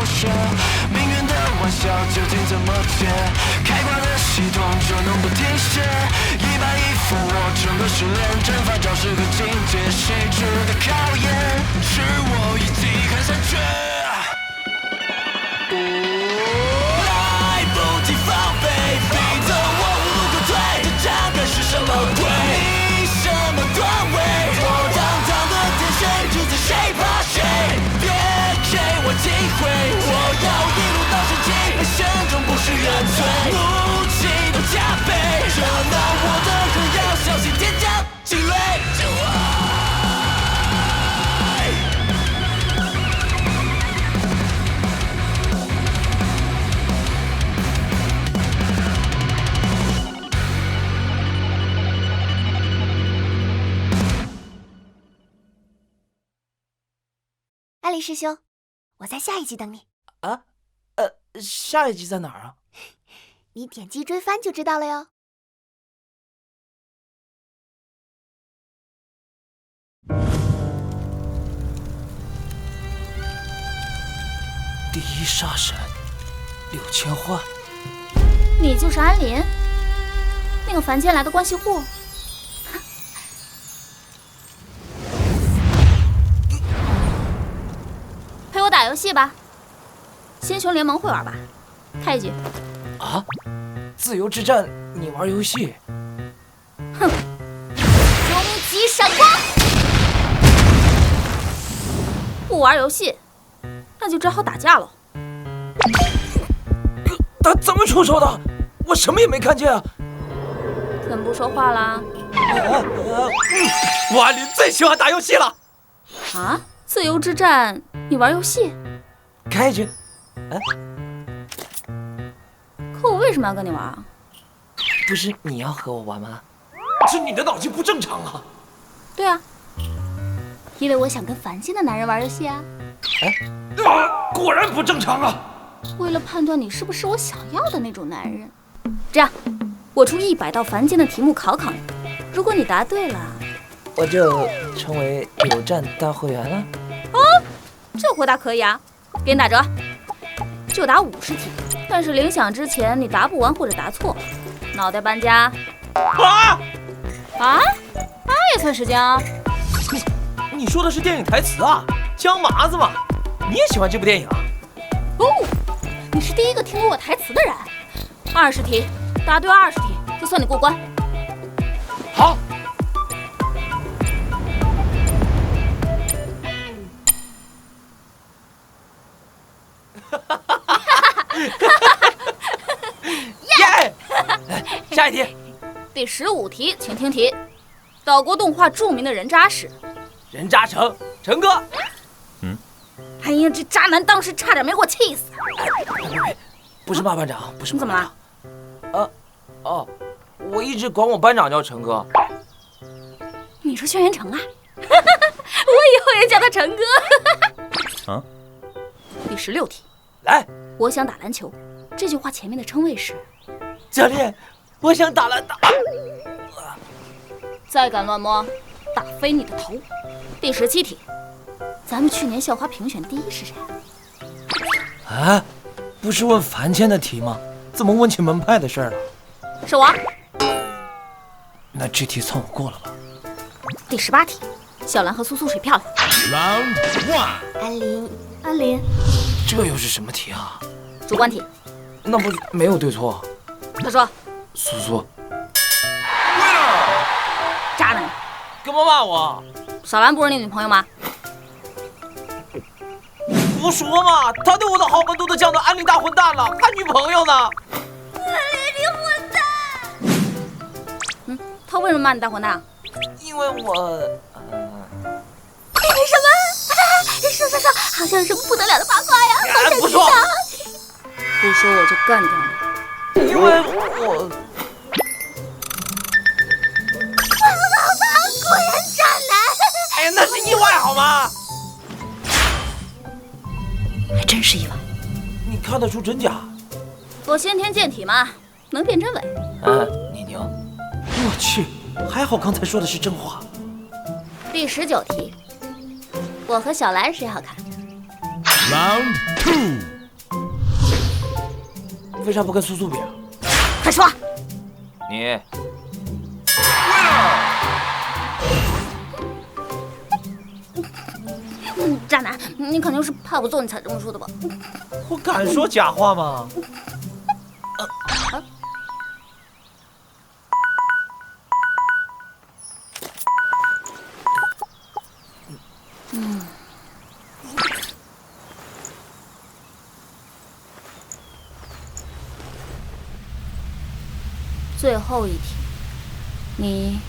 学，命运的玩笑究竟怎么解？开挂的系统就能不停歇？一板一副，我整个失联，阵法招式和境界，谁值得考验？是我一击看下去。来不及防备，逼得我无路可退，这大概是什么鬼？你什么段位？我堂堂的天神，主宰谁怕谁？别给我机会，我要一路到神迹，人生中不是原罪，怒气都加倍，热闹我的歌要小心添加积累。安利师兄，我在下一集等你。啊？下一集在哪儿啊？你点击追番就知道了哟。第一杀神6000幻，你就是安林，那个凡间来的关系户。陪我打游戏吧，星穹联盟会玩吧？开一局。啊？自由之战，你玩游戏？哼！终极闪光！不玩游戏，那就只好打架喽。他怎么出手的？我什么也没看见啊！怎不说话啦？我安林最喜欢打游戏了。啊？自由之战，你玩游戏？开一局。可我为什么要跟你玩啊？不是你要和我玩吗？是你的脑筋不正常啊！对啊，因为我想跟凡间的男人玩游戏啊。果然不正常啊！为了判断你是不是我想要的那种男人，这样，我出100道凡间的题目考考你，如果你答对了，我就成为有战大会员了。这回答可以啊，给你打折，就答50题。但是铃响之前你答不完或者答错，脑袋搬家。啊？那也算时间啊。你说的是电影台词啊？姜麻子嘛，你也喜欢这部电影啊？哦，你是第一个听懂我台词的人。20题，答对20题，就算你过关。好。耶！下一题。第15题，请听题。岛国动画著名的人渣是？人渣成，陈哥。哎呀，这渣男当时差点没给我气死。不是骂班长，不是。你怎么了？我一直管我班长叫陈哥。你说轩辕成啊？我以后也叫他陈哥。啊？第16题，来，我想打篮球。这句话前面的称谓是？教练，我想打篮。再敢乱摸，打飞你的头。第17题，咱们去年校花评选第1是谁？啊？不是问凡间的题吗？怎么问起门派的事了？是我。那这题算我过了吧？第18题，小兰和苏苏谁漂亮 ？Round 1，安林。这又是什么题啊？主观题。那不没有对错。他说。苏苏。渣男。干嘛骂我？小兰不是你女朋友吗？胡说嘛！他对我的好感度都降到安利大混蛋了，还女朋友呢？安利你混蛋！他为什么骂你大混蛋啊？因为我……什么？说，好像有什么不得了的八卦呀！好想不说，不说我就干掉你。因为我……果然渣男！哎呀，那是意外好吗？还真是意外。你看得出真假？我先天健体嘛，能辨真伪。你牛！我去，还好刚才说的是真话。第19题，我和小兰谁好看 ？Round 2。为啥不跟苏苏比啊？快说！你。渣男，你肯定是怕我揍你才这么说的吧？我敢说假话吗？最后一题，你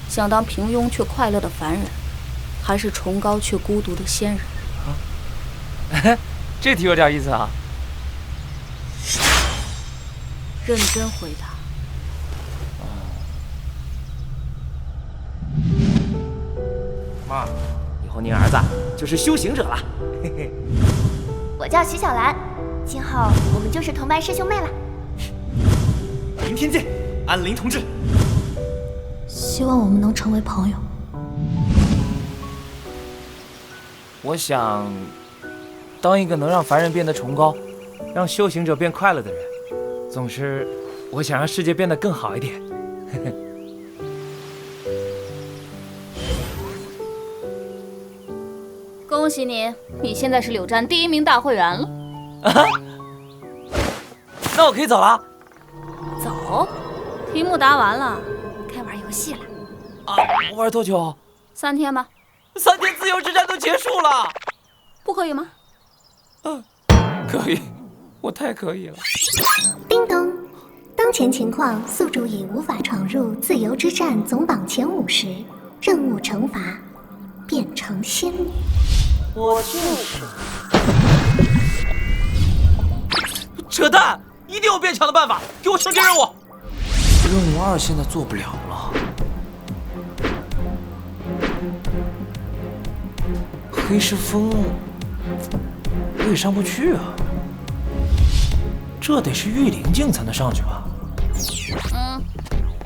想当平庸却快乐的凡人，还是崇高却孤独的仙人？这题有点意思啊！认真回答。妈，以后您儿子就是修行者了。嘿嘿。我叫徐小兰，今后我们就是同班师兄妹了。明天见，安林同志。希望我们能成为朋友。我想当一个能让凡人变得崇高，让修行者变快乐的人。总之，我想让世界变得更好一点。恭喜你，你现在是柳站第1名大会员了。那我可以走了？走，题目答完了，该玩游戏了。啊，玩多久3天吧。3天自由之战都结束了，不可以吗？可以，我太可以了。叮咚，当前情况，宿主已无法闯入自由之战总榜前50，任务惩罚，变成仙女。我就是扯淡，一定有变强的办法，给我升级任务。任务2现在做不了了。黑石峰我也上不去啊，这得是御灵境才能上去吧？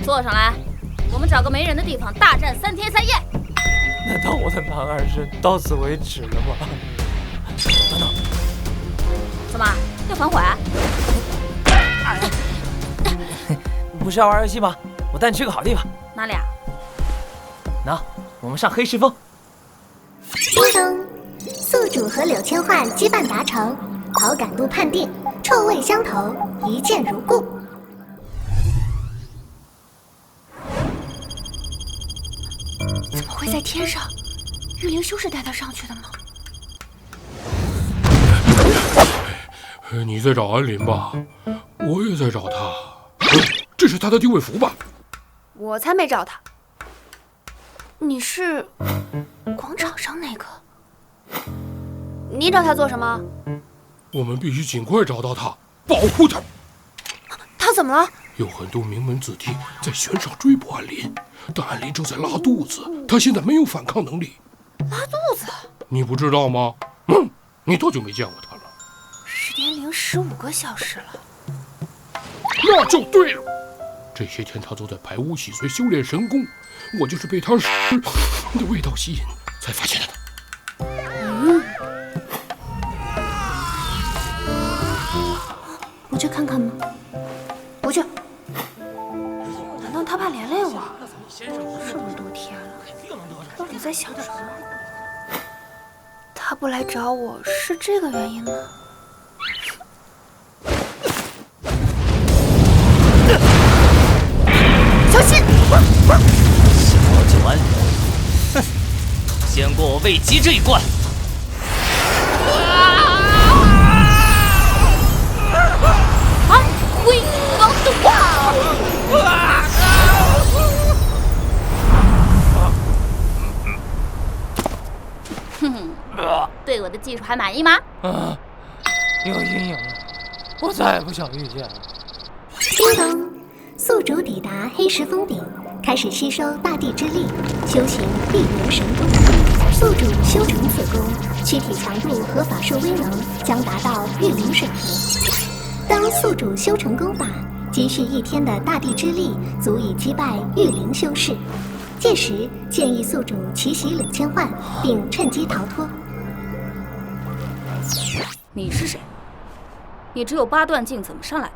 坐上来，我们找个没人的地方大战3天3夜。难道我的男儿身到此为止了吗？等等，怎么要反悔？不是要玩游戏吗？我带你去个好地方。哪里啊？那我们上黑石峰。叮咚，宿主和柳千焕羁绊达成，好感度判定，臭味相投，一见如故。怎么会在天上？御灵修士带他上去的吗？你在找安林吧？我也在找他。这是他的定位符吧？我才没找他。你是广场上那个？你找他做什么？我们必须尽快找到他，保护他。他怎么了？有很多名门子弟在悬赏追捕安林，但安林正在拉肚子，他现在没有反抗能力。拉肚子？你不知道吗？你多久没见过他了10点零15个小时了。那就对了。这些天他都在排污洗髓修炼神功，我就是被他屎的味道吸引，才发现的。我去看看吗？不去。难道他怕连累我？这么多天了，到底在想什么？他不来找我是这个原因吗？小心！小九安，哼，先过我未及这一关。辉煌的哇！对我的技术还满意吗？有阴影了，我再也不想遇见了。叮咚，宿主抵达黑石峰顶，开始吸收大地之力，修行碧莲神功。宿主修成此功，躯体强度和法术威能将达到御灵水平。当宿主修成功法，积蓄1天的大地之力足以击败御灵修士。届时建议宿主奇袭柳千焕，并趁机逃脱。你是谁？你只有8段镜，怎么上来的？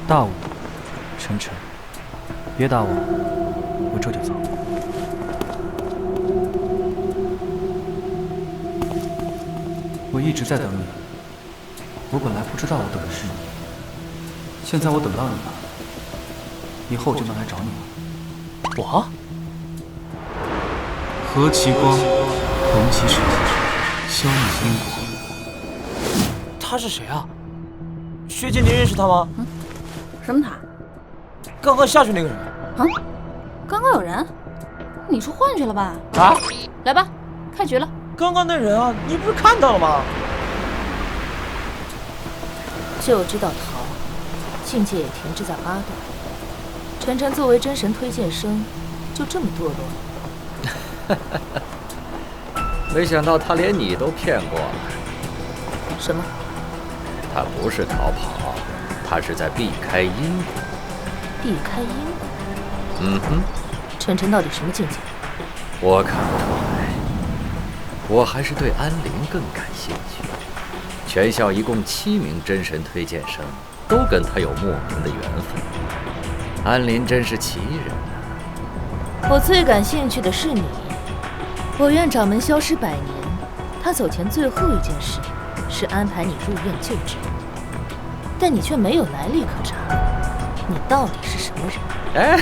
大武，晨晨，别打我，我这就走。我一直在等你，我本来不知道我等的是你，现在我等到你了，以后我就能来找你了。我？和其光，同其水，消灭因果。他是谁啊？学姐，你认识他吗？什么他？刚刚下去那个人。啊？刚刚有人？你出幻觉了吧？啊？来吧，开局了。刚刚那人啊，你不是看到了吗？就知道逃，境界也停滞在8段。晨晨作为真神推荐生，就这么堕落。没想到他连你都骗过了。什么？他不是逃跑，他是在避开因果。避开因果？嗯哼。晨晨到底什么境界？我看不出来，我还是对安陵更感兴趣。全校一共7名真神推荐生，都跟他有莫名的缘分。安陵真是奇人啊！我最感兴趣的是你。我院掌门消失100年，他走前最后一件事是安排你入院就职，但你却没有来历可查。你到底是什么人？哎，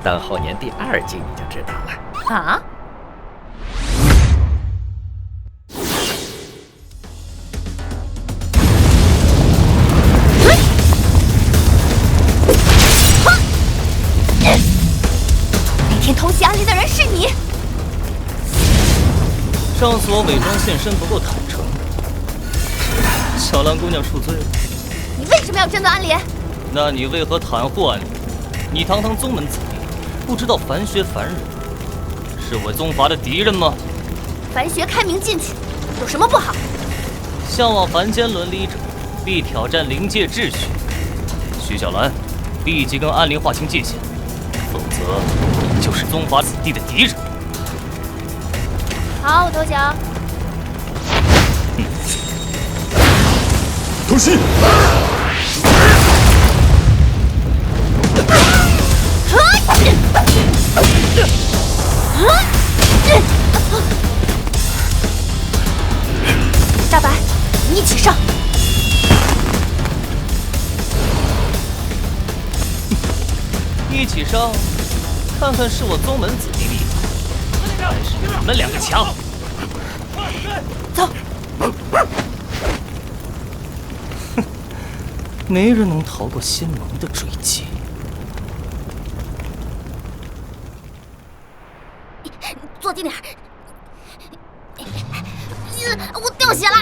等后年第2季你就知道了。啊？那天偷袭安陵的人是你。上次我伪装现身不够坦诚，小兰姑娘恕罪了。你为什么要针对安陵？那你为何袒护安陵？你堂堂宗门子弟，不知道凡学凡人，是我宗阀的敌人吗？凡学开明进取，有什么不好？向往凡间伦理者，必挑战灵界秩序。徐小兰，立即跟安陵划清界限，否则你就是宗阀子弟的敌人。好，我投降。偷袭！大白，你一起上。一起上，看看是我宗门子弟厉害，还是你们2个强？走。没人能逃过仙盟的追击。坐近点。我掉血了。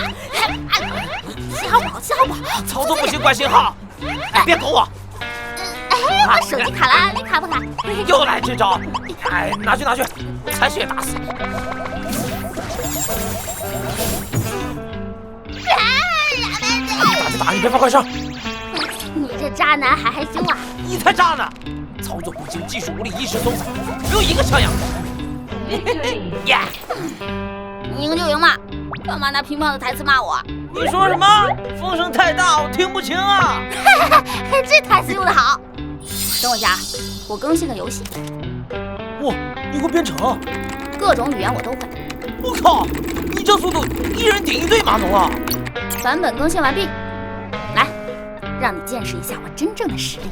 信号不好，信号不好。操作不行，关信号。别拱我。我手机卡了，你卡不卡？又来这招。哎，拿去拿去，才血打死你。打就打，你别发快上。你这渣男还害羞啊？你才渣呢！操作不精，技术无力，一时松散，没有一个像样。耶！赢就赢嘛，干嘛拿乒乓的台词骂我？你说什么？风声太大，我听不清啊！这台词用得好。等我一下，我更新个游戏。哇，你会编程？各种语言我都会。我靠，你这速度，一人顶一队码农啊！版本更新完毕，来，让你见识一下我真正的实力。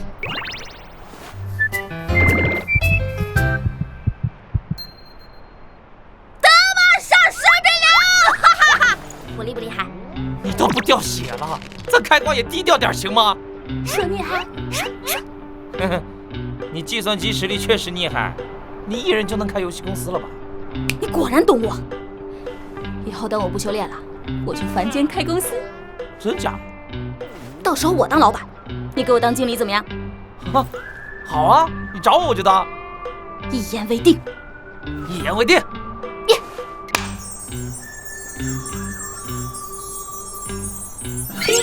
德玛上蛇真流，哈哈哈！我厉不厉害？你都不掉血了，咱开挂也低调点行吗？说厉害，说。哼哼，你计算机实力确实厉害，你一人就能开游戏公司了吧？你果然懂我。以后等我不修炼了，我去凡间开公司。真假？到时候我当老板，你给我当经理怎么样？哈，好啊，你找我就当。一言为定。一言为定。叮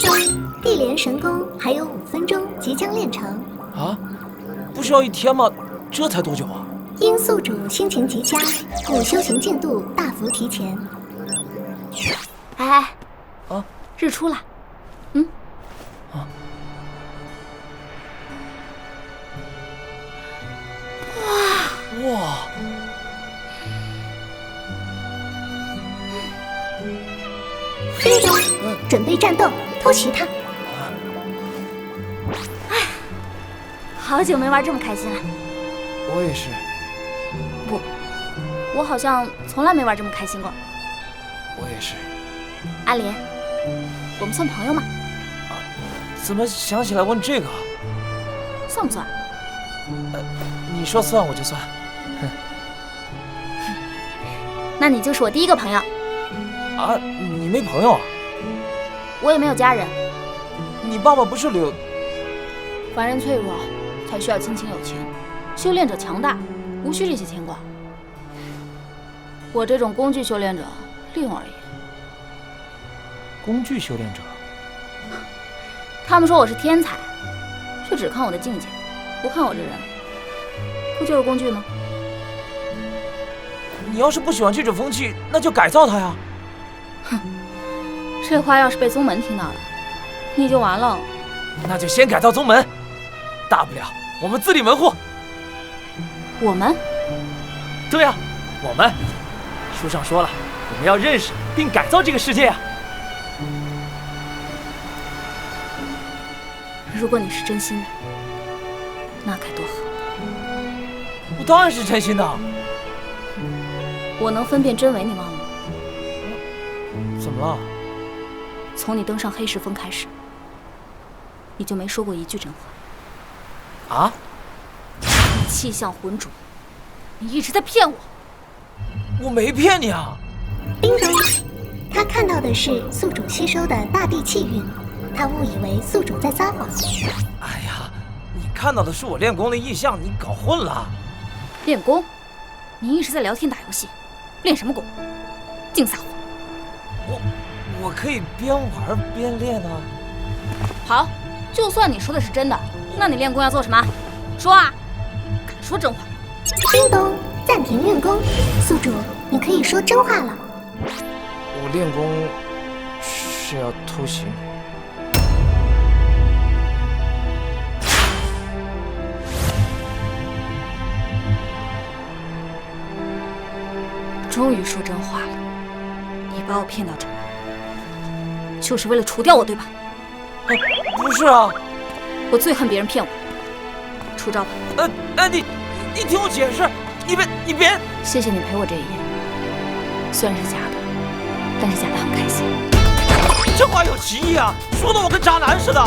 咚！地连神功还有5分钟即将练成。啊，不需要1天吗？这才多久啊？因宿主心情极佳，故修行进度大幅提前。哎，啊，日出了，哇，叮咚，准备战斗，偷袭他！好久没玩这么开心了。我也是。不，我好像从来没玩这么开心过。我也是。阿莲，我们算朋友吗？怎么想起来问这个？算不算？你说算我就算。那你就是我第一个朋友。啊，你没朋友啊？我也没有家人。你爸爸不是柳……凡人脆弱，才需要亲情友情；修炼者强大，无需这些牵挂。我这种工具修炼者，另有而言。工具修炼者？他们说我是天才，却只看我的境界，不看我这人，不就是工具吗？你要是不喜欢这种风气，那就改造它呀。哼，这话要是被宗门听到了，你就完了。那就先改造宗门，大不了我们自立门户。我们？对啊，我们。书上说了，我们要认识并改造这个世界啊。如果你是真心的，那该多好。我当然是真心的。我能分辨真伪，你忘了吗？怎么了？从你登上黑石峰开始，你就没说过一句真话。啊？你气象浑浊，你一直在骗我。我没骗你啊！叮咚，他看到的是宿主吸收的大地气运，他误以为宿主在撒谎。哎呀，你看到的是我练功的意象，你搞混了。练功？你一直在聊天打游戏，练什么功？净撒谎！我可以边玩边练啊。好，就算你说的是真的，那你练功要做什么？说啊，敢说真话？叮咚，暂停练功，宿主，你可以说真话了。我练功是要偷袭你。终于说真话了，你把我骗到这儿，就是为了除掉我，对吧？不是啊，我最恨别人骗我。出招吧！你听我解释，你别！谢谢你陪我这一夜，虽然是假的，但是假的很开心。这话有歧义啊，说的我跟渣男似的。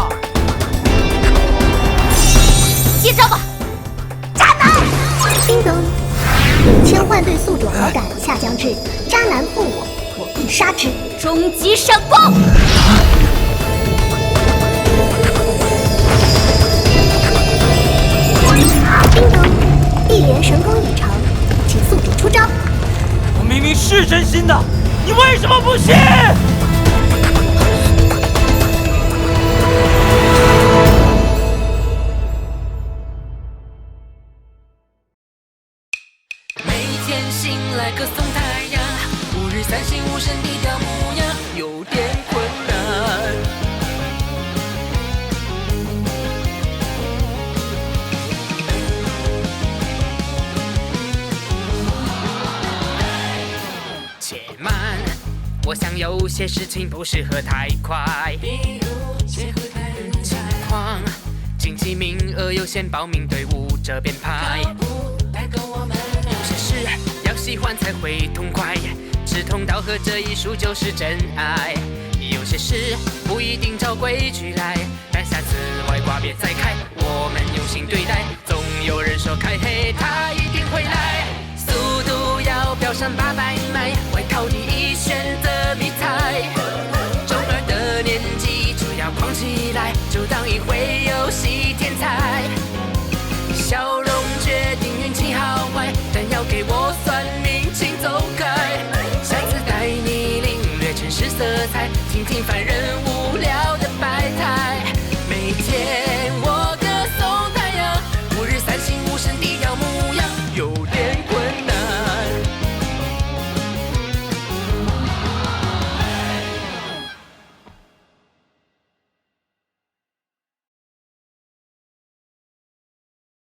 接招吧，渣男！叮咚。千万对宿主好感下降至渣男负我必杀之。终极闪光！叮咚，一连神功已成，请宿主出招。我明明是真心的，你为什么不信？歌颂太阳，5日3省5身低调模样，有点困难。且慢，我想有些事情不适合太快。比如结婚太人情况，经济名额有限，报名队伍这边排。有些事要喜欢才会痛快，志同道合这一数就是真爱。有些事不一定照规矩来，但下次外挂别再开，我们用心对待，总有人说开黑他一定会来。速度要飙上800迈，外考第一选择比赛，中二的年纪就要狂起来，就当一回